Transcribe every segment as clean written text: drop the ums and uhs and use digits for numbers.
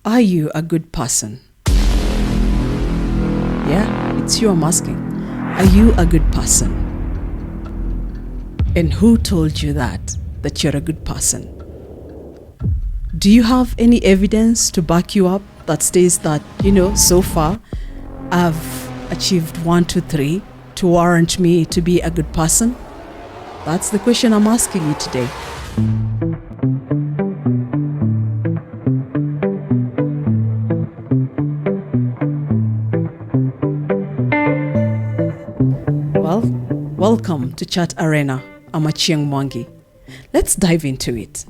Are you a good person? Yeah, it's you I'm asking. Are you a good person? And who told you that you're a good person? Do you have any evidence to back you up that states that, so far I've achieved 1, 2, 3 to warrant me to be a good person? That's the question I'm asking you today. Well, welcome to Chat Arena. I'm Achieng Mwangi. Let's dive into it.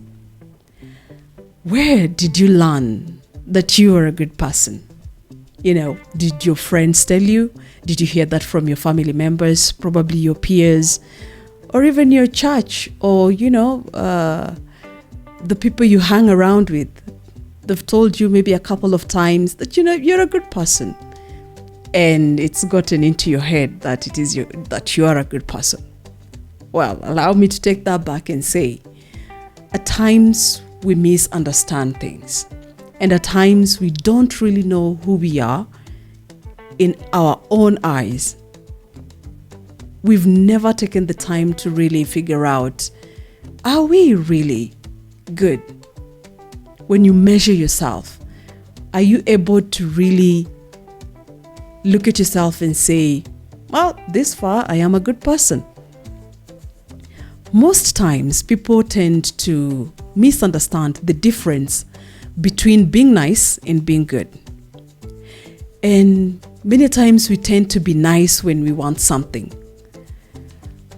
Where did you learn that you are a good person? Did your friends tell you? Did you hear that from your family members, probably your peers, or even your church, or, the people you hang around with? They've told you maybe a couple of times that, you're a good person. And it's gotten into your head that that you are a good person. Well, allow me to take that back and say, at times we misunderstand things. And at times we don't really know who we are in our own eyes. We've never taken the time to really figure out, are we really good? When you measure yourself, are you able to really look at yourself and say, well, this far I am a good person? Most times people tend to misunderstand the difference between being nice and being good. And many times we tend to be nice when we want something.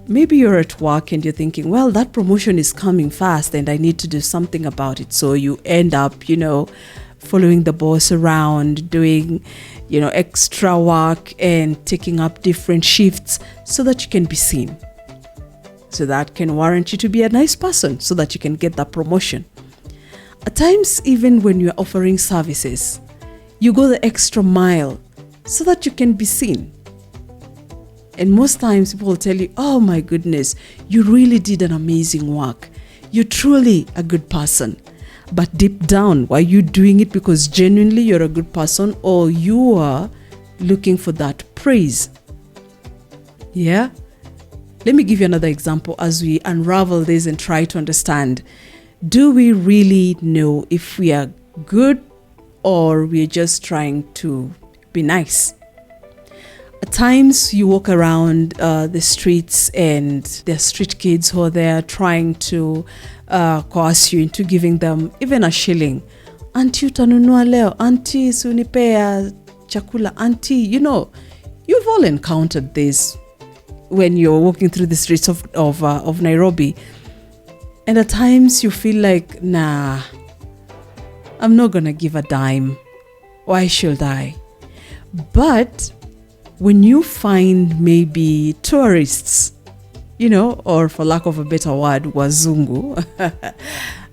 Maybe you're at work and you're thinking, well, that promotion is coming fast and I need to do something about it. So you end up, following the boss around, doing, extra work and taking up different shifts so that you can be seen. So that can warrant you to be a nice person so that you can get that promotion. At times, even when you're offering services, you go the extra mile so that you can be seen. And most times people will tell you, oh my goodness, you really did an amazing work. You're truly a good person. But deep down, were you doing it because genuinely you're a good person, or you are looking for that praise? Yeah? Let me give you another example as we unravel this and try to understand. Do we really know if we are good or we're just trying to be nice? At times you walk around the streets and there are street kids who are there trying to coerce you into giving them even a shilling. Auntie, utanunua leo. Auntie, sunipea chakula. Auntie, you've all encountered this when you're walking through the streets of Nairobi. And at times you feel like, nah, I'm not going to give a dime. Why should I? But when you find maybe tourists, or for lack of a better word, wazungu,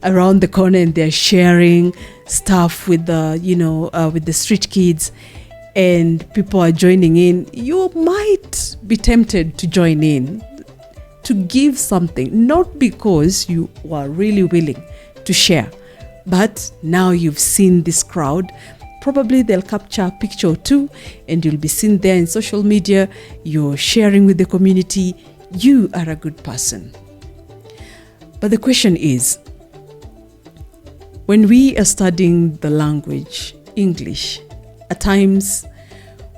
around the corner and they're sharing stuff with the street kids and people are joining in, you might be tempted to join in, to give something, not because you were really willing to share, but now you've seen this crowd. Probably they'll capture a picture or two and you'll be seen there in social media. You're sharing with the community. You are a good person. But the question is, when we are studying the language, English, at times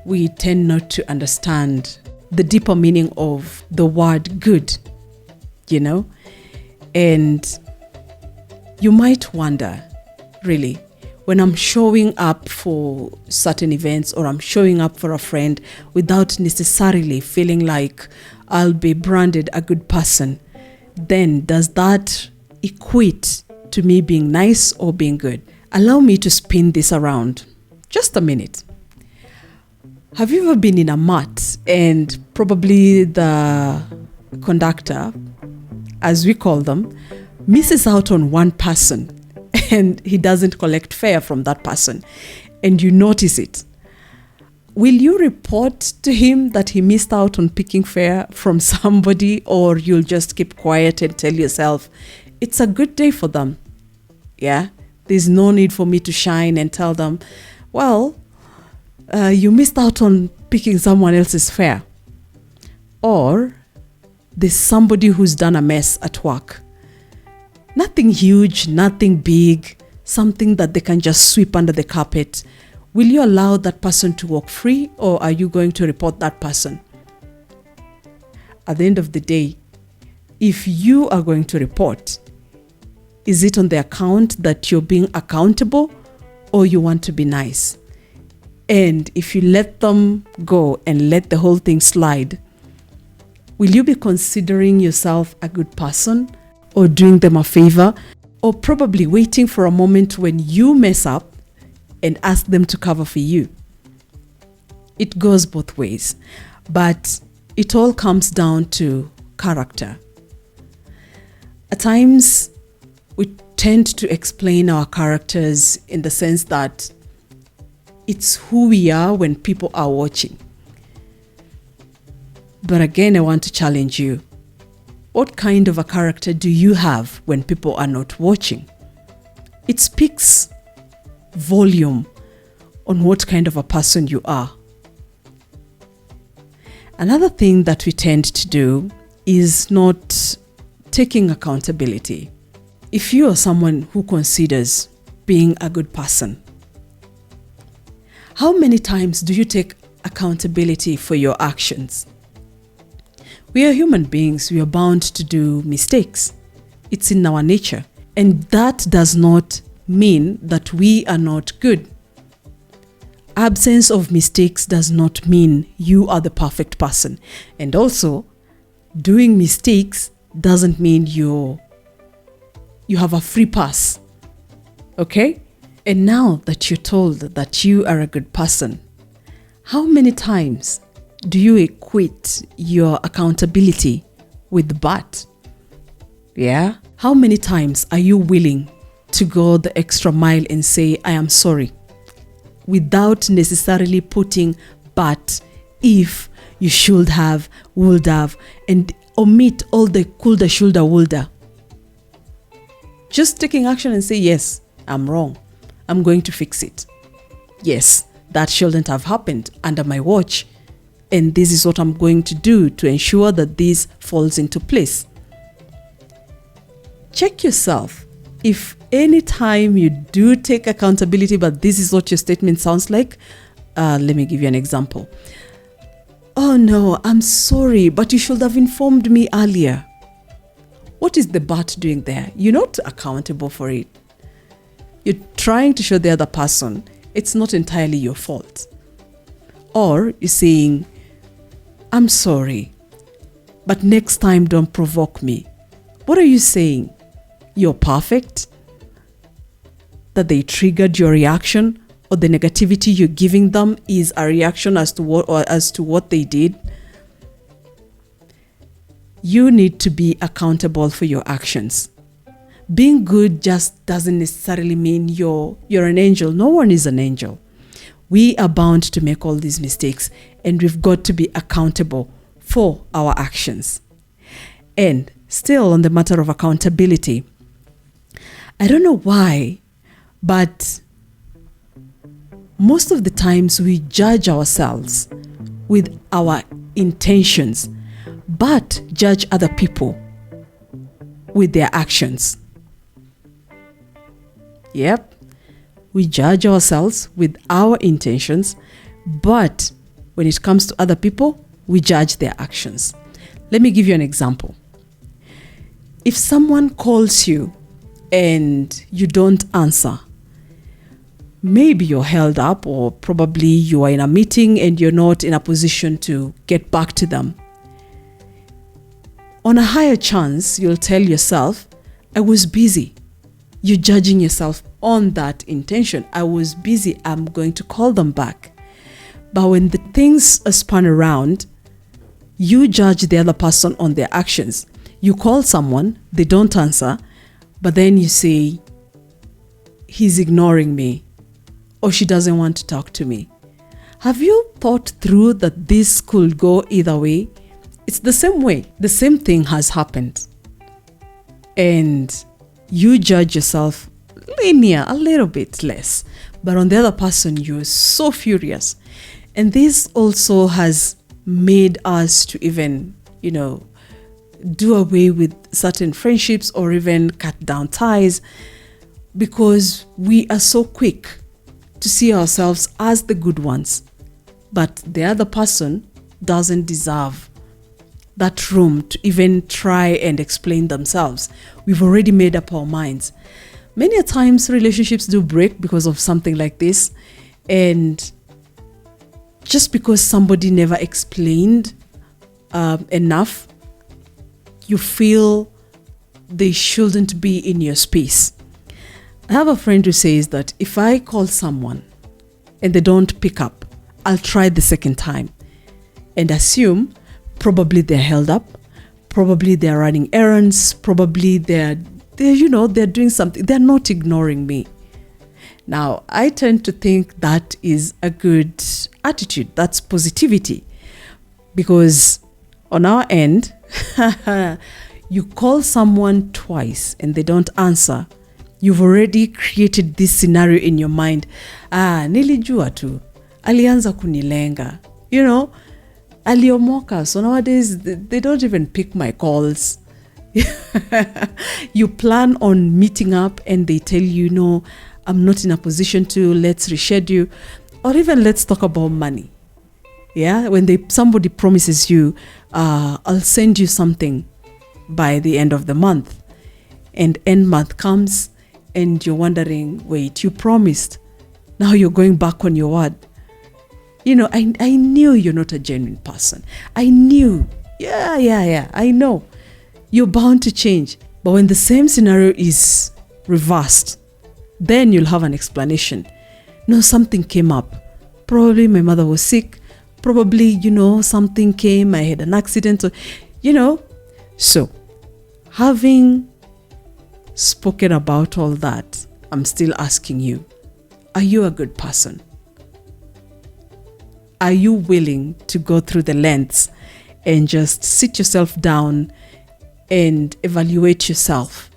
we tend not to understand the deeper meaning of the word good, and you might wonder, really, when I'm showing up for certain events or I'm showing up for a friend without necessarily feeling like I'll be branded a good person, then does that equate to me being nice or being good? Allow me to spin this around. Just a minute. Have you ever been in a mat and probably the conductor, as we call them, misses out on one person and he doesn't collect fare from that person and you notice it? Will you report to him that he missed out on picking fare from somebody, or you'll just keep quiet and tell yourself it's a good day for them? Yeah, There's no need for me to shine and tell them, well, you missed out on picking someone else's fare. Or there's somebody who's done a mess at work. Nothing huge, nothing big, something that they can just sweep under the carpet. Will you allow that person to walk free, or are you going to report that person? At the end of the day, if you are going to report, is it on the account that you're being accountable, or you want to be nice? And if you let them go and let the whole thing slide, will you be considering yourself a good person or doing them a favor, or probably waiting for a moment when you mess up and ask them to cover for you? It goes both ways, but it all comes down to character. At times, we tend to explain our characters in the sense that it's who we are when people are watching. But again, I want to challenge you. What kind of a character do you have when people are not watching? It speaks volume on what kind of a person you are. Another thing that we tend to do is not taking accountability. If you are someone who considers being a good person, how many times do you take accountability for your actions? We are human beings. We are bound to do mistakes. It's in our nature. And that does not mean that we are not good. Absence of mistakes does not mean you are the perfect person. And also, doing mistakes doesn't mean you have a free pass. Okay? And now that you're told that you are a good person, how many times do you equate your accountability with but? Yeah? How many times are you willing to go the extra mile and say, I am sorry, without necessarily putting but, if, you should have, would have, and omit all the coulda, shoulda, woulda? Just taking action and say, yes, I'm wrong. I'm going to fix it. Yes, that shouldn't have happened under my watch. And this is what I'm going to do to ensure that this falls into place. Check yourself. If any time you do take accountability, but this is what your statement sounds like, let me give you an example. Oh no, I'm sorry, but you should have informed me earlier. What is the but doing there? You're not accountable for it. You're trying to show the other person it's not entirely your fault. Or you're saying, I'm sorry, but next time don't provoke me. What are you saying? You're perfect? That they triggered your reaction, or the negativity you're giving them is a reaction as to what they did? You need to be accountable for your actions. Being good just doesn't necessarily mean you're an angel. No one is an angel. We are bound to make all these mistakes, and we've got to be accountable for our actions. And still on the matter of accountability, I don't know why, but most of the times we judge ourselves with our intentions, but judge other people with their actions. Yep. We judge ourselves with our intentions, but when it comes to other people, we judge their actions. Let me give you an example. If someone calls you and you don't answer, maybe you're held up, or probably you are in a meeting and you're not in a position to get back to them. On a higher chance, you'll tell yourself, I was busy. You're judging yourself on that intention. I was busy. I'm going to call them back. But when the things are spun around, you judge the other person on their actions. You call someone, they don't answer, but then you say, he's ignoring me, or she doesn't want to talk to me. Have you thought through that this could go either way? It's the same way. The same thing has happened. And you judge yourself linear, a little bit less. But on the other person, you're so furious. And this also has made us to even, do away with certain friendships or even cut down ties, because we are so quick to see ourselves as the good ones, but the other person doesn't deserve that room to even try and explain themselves. We've already made up our minds. Many a times relationships do break because of something like this, and just because somebody never explained enough, you feel they shouldn't be in your space. I have a friend who says that if I call someone and they don't pick up, I'll try the second time and assume probably they're held up, probably they're running errands, probably they're doing something. They're not ignoring me. Now, I tend to think that is a good attitude. That's positivity. Because on our end, you call someone twice and they don't answer. You've already created this scenario in your mind. Nilijua tu. Alianza kunilenga. Aliomoka. So nowadays, they don't even pick my calls. You plan on meeting up and they tell you, no, I'm not in a position to, let's reschedule. Or even let's talk about money. Yeah, when somebody promises you, I'll send you something by the end of the month. And end month comes and you're wondering, wait, you promised. Now you're going back on your word. I knew you're not a genuine person. I knew. Yeah, I know. You're bound to change. But when the same scenario is reversed, then you'll have an explanation. No, something came up. Probably my mother was sick. Probably, something came. I had an accident. So, having spoken about all that, I'm still asking you, are you a good person? Are you willing to go through the lengths and just sit yourself down and evaluate yourself?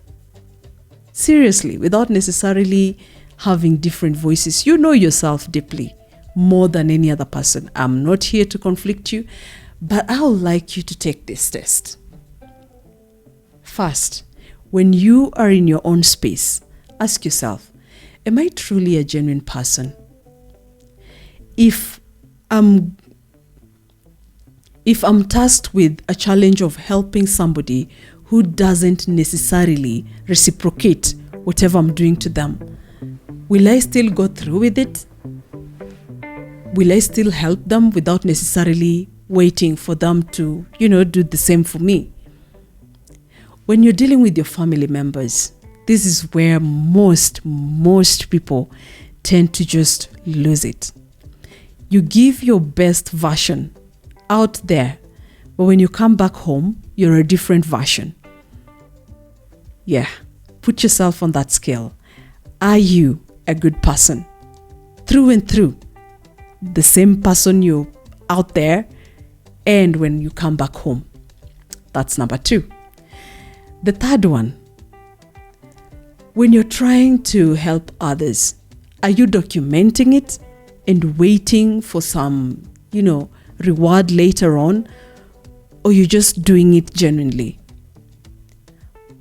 Seriously, without necessarily having different voices. You know yourself deeply, more than any other person. I'm not here to conflict you, but I would like you to take this test. First, when you are in your own space, ask yourself, am I truly a genuine person? If I'm tasked with a challenge of helping somebody who doesn't necessarily reciprocate whatever I'm doing to them, will I still go through with it? Will I still help them without necessarily waiting for them to, do the same for me? When you're dealing with your family members, this is where most people tend to just lose it. You give your best version out there, but when you come back home, you're a different version. Yeah, put yourself on that scale. Are you a good person? Through and through, the same person you're out there, and when you come back home. That's number 2. The third one, when you're trying to help others, are you documenting it and waiting for some, reward later on, or you're just doing it genuinely?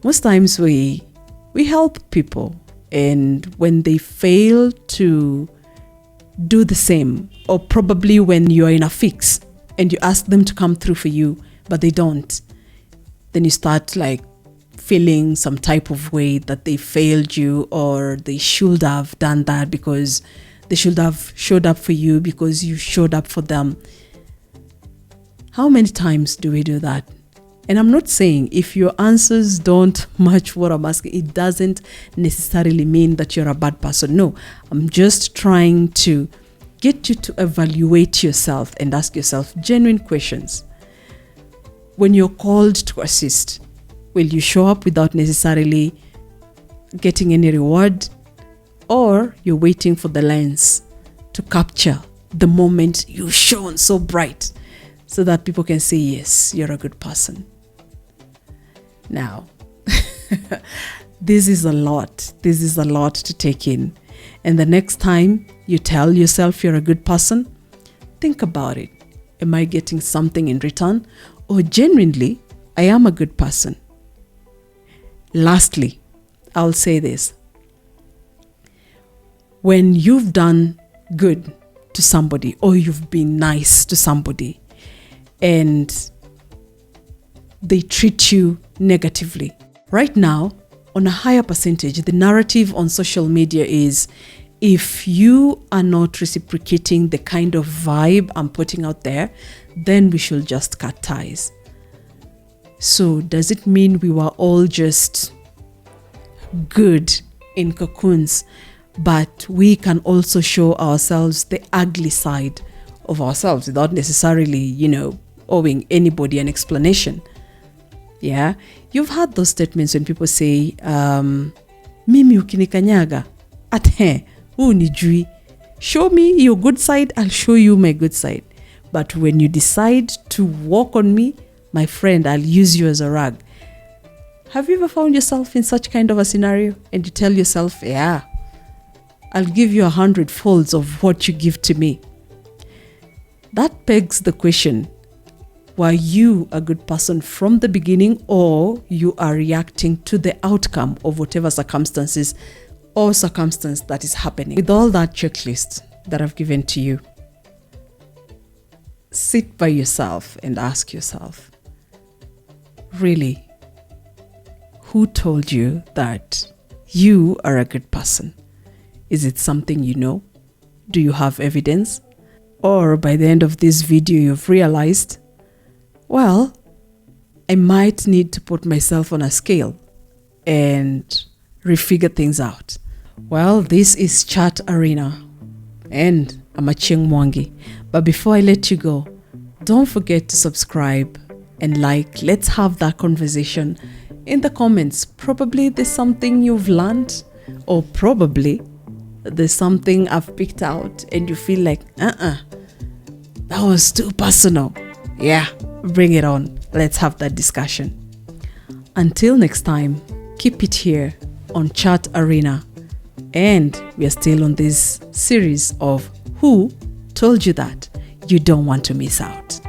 Most times we help people, and when they fail to do the same, or probably when you're in a fix and you ask them to come through for you, but they don't, then you start feeling some type of way that they failed you, or they should have done that because they should have showed up for you because you showed up for them. How many times do we do that? And I'm not saying if your answers don't match what I'm asking, it doesn't necessarily mean that you're a bad person. No, I'm just trying to get you to evaluate yourself and ask yourself genuine questions. When you're called to assist, will you show up without necessarily getting any reward? Or you're waiting for the lens to capture the moment you shone so bright so that people can say, yes, you're a good person. Now, This is a lot. This is a lot to take in. And the next time you tell yourself you're a good person, think about it. Am I getting something in return? Or genuinely, I am a good person? Lastly, I'll say this. When you've done good to somebody or you've been nice to somebody and they treat you negatively, right now, on a higher percentage, the narrative on social media is if you are not reciprocating the kind of vibe I'm putting out there, then we should just cut ties. So does it mean we were all just good in cocoons, but we can also show ourselves the ugly side of ourselves without necessarily, owing anybody an explanation? Yeah, you've heard those statements when people say, Mimi ukinikanyaga, ate, unijui. Show me your good side, I'll show you my good side. But when you decide to walk on me, my friend, I'll use you as a rag. Have you ever found yourself in such kind of a scenario and you tell yourself, yeah, I'll give you 100 folds of what you give to me? That begs the question, were you a good person from the beginning, or you are reacting to the outcome of whatever circumstance that is happening? With all that checklist that I've given to you, sit by yourself and ask yourself, really, who told you that you are a good person? Is it something you know? Do you have evidence? Or by the end of this video, you've realized, well, I might need to put myself on a scale and refigure things out. Well, this is Chat Arena and I'm Achieng Mwangi. But before I let you go, don't forget to subscribe and like. Let's have that conversation in the comments. Probably there's something you've learned, or probably there's something I've picked out and you feel like, that was too personal. Yeah, bring it on. Let's have that discussion. Until next time, keep it here on Chat Arena. And we are still on this series of Who Told You That You Don't Want to Miss Out.